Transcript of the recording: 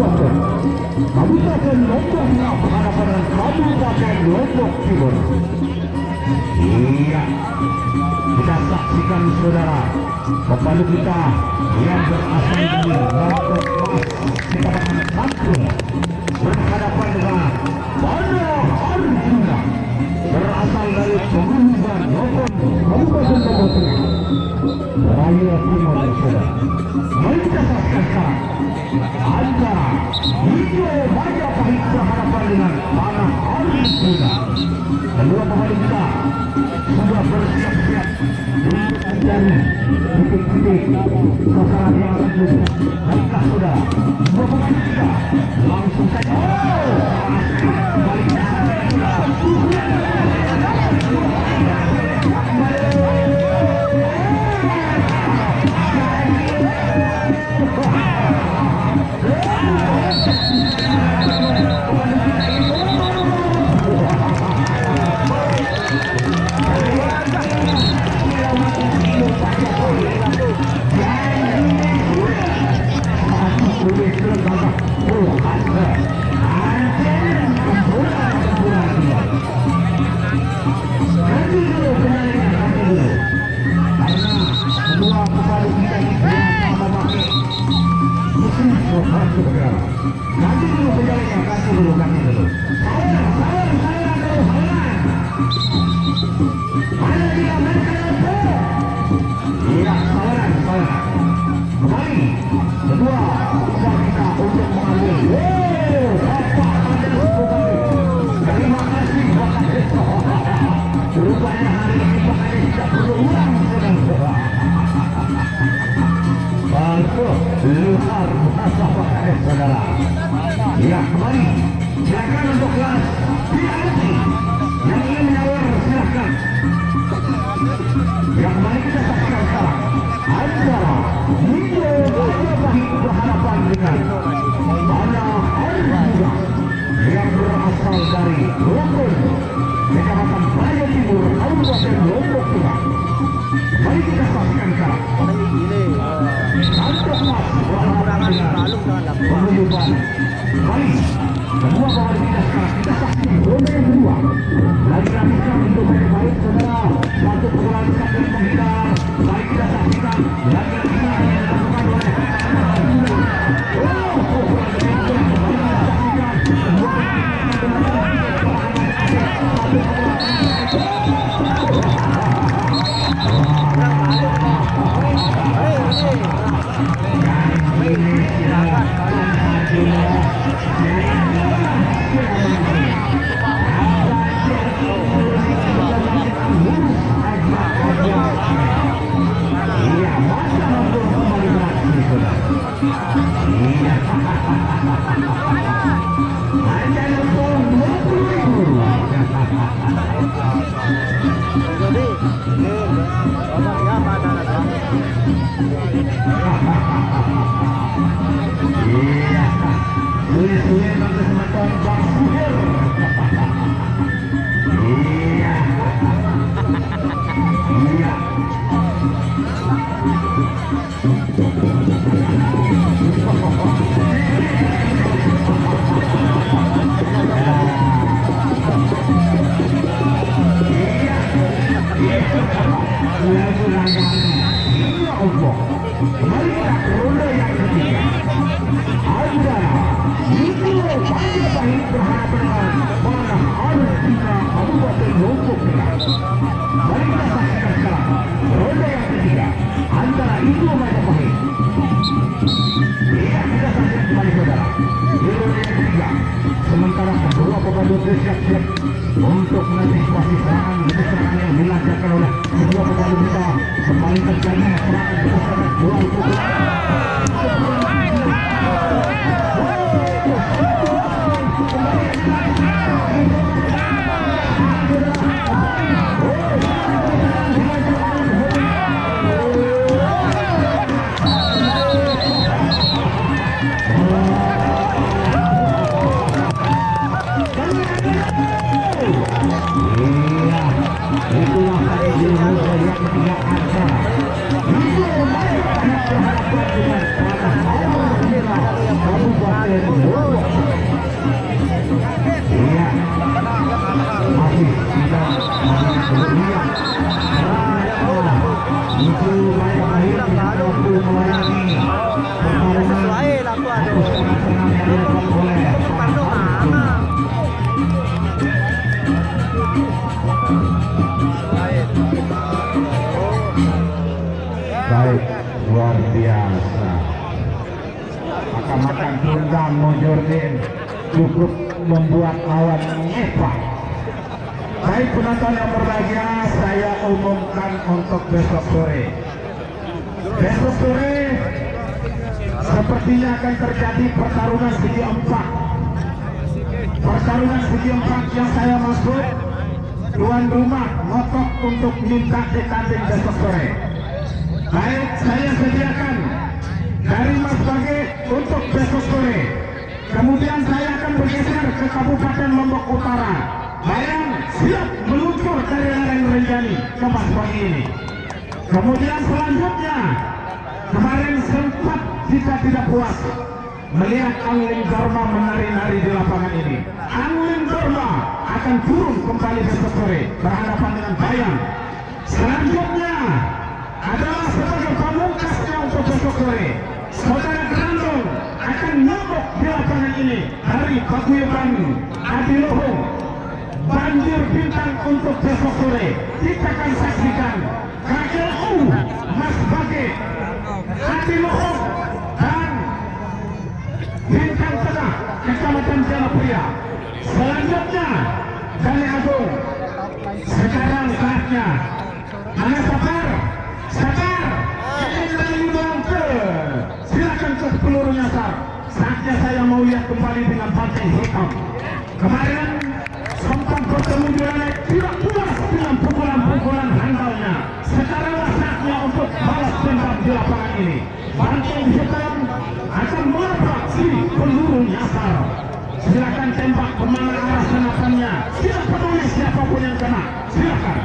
Kabupaten Lombok Tengah berhadapan dengan Kabupaten Lombok Timur. Iya, kita saksikan saudara pembalap kita yang berasal dari Lombok Mas Kecamatan Kampung berhadapan dengan Banda Arjuna berasal dari Penguluban Lombok Kabupaten Lombok Tengah Raya Timur. Saudara, mari kita saksikan sekarang antara Hijau Majapahit berhadapan dengan Tanah Arjuna. Kedua pemain kita sudah bersiap-siap untuk mencari titik-titik sasaran yang akan tuju. Baiklah saudara, dua pemain kita langsung saja. Nanti dulu penjalannya, kasih dulu. Mana dia iya, sawaran. Kembali, kedua usaha kita untuk mengambil. Terima kasih. Rupanya hari ini pakai tidak perlu ulang, saudara. Luar biasa pakai saudara. Ya, kembali. Silakan untuk kelas VIP yang ingin menawar, silakan. Ya, kembali kita saksikan sekarang antara Hijau Majapahit berhadapan dengan Tanah Arjuna yang berasal dari Lombok Kecamatan Raya Timur Kabupaten Lombok Tengah. Mari kita saksikan sekarang Santos Mas berhadapan dengan Penguluban. Mari semua pemain kita sekarang kita saksikan ronde yang kedua. Lagi-lagi untuk baik-baik saudara, satu pukulan satu menghindar. Mari kita saksikan lagi-lagi yang dilakukan oleh sementara kedua pemain bersiap-siap untuk mengantisipasi serangan yang dilancarkan oleh kedua pemain kita. Kembali terjadi serangan bersama dua yang tidak ada. Ini kembali berhadapan dengan Allen Bowo. Iya, masih tidak berlihat. Itu banyak akhir mampu melayani pertarungan atau setengah-setengah yang dilakukan oleh baik, luar biasa. Makan tunggang Mojordin cukup membuat lawan ngepang. Baik penonton yang berbahagia, saya umumkan untuk besok sore. Besok sore sepertinya akan terjadi pertarungan segi 4. Pertarungan segi 4 yang saya maksud, tuan rumah ngotot untuk minta ditanding besok sore. Baik, saya sediakan dari Mas Bage untuk besok sore. Kemudian saya akan bergeser ke Kabupaten Lombok Utara. Bayang siap meluncur dari lereng Rinjani ke Mas Bage ini. Kemudian selanjutnya, kemarin sempat jika tidak puas melihat Angling Dharma menari-nari di lapangan ini. Angling Dharma akan turun kembali besok sore berhadapan dengan Bayang. Selanjutnya adalah sebagai pamungkasnya untuk besok sore, Saudara Grandong akan nyobok di lapangan ini dari paguyuban Adilohong. Banjir bintang untuk besok sore, kita akan saksikan KLU Mas Bage, Adilohong dan Bintang Tengah Kecamatan Jalapria. Selanjutnya Dani Agung. Sekarang saatnya mana Sabar? Sabar, ini bangke. Silakan ke peluru nyasar. Saatnya saya mau lihat kembali dengan banteng hitam. Kemarin sempat bertemu di lain, tidak puas dengan pukulan-pukulan handalnya. Sekarang saatnya untuk balas dendam di lapangan ini. Banteng hitam akan melabrak si peluru nyasar. Silakan tembak kemana arah senapannya. Tidak peduli siapapun yang kena. Silakan.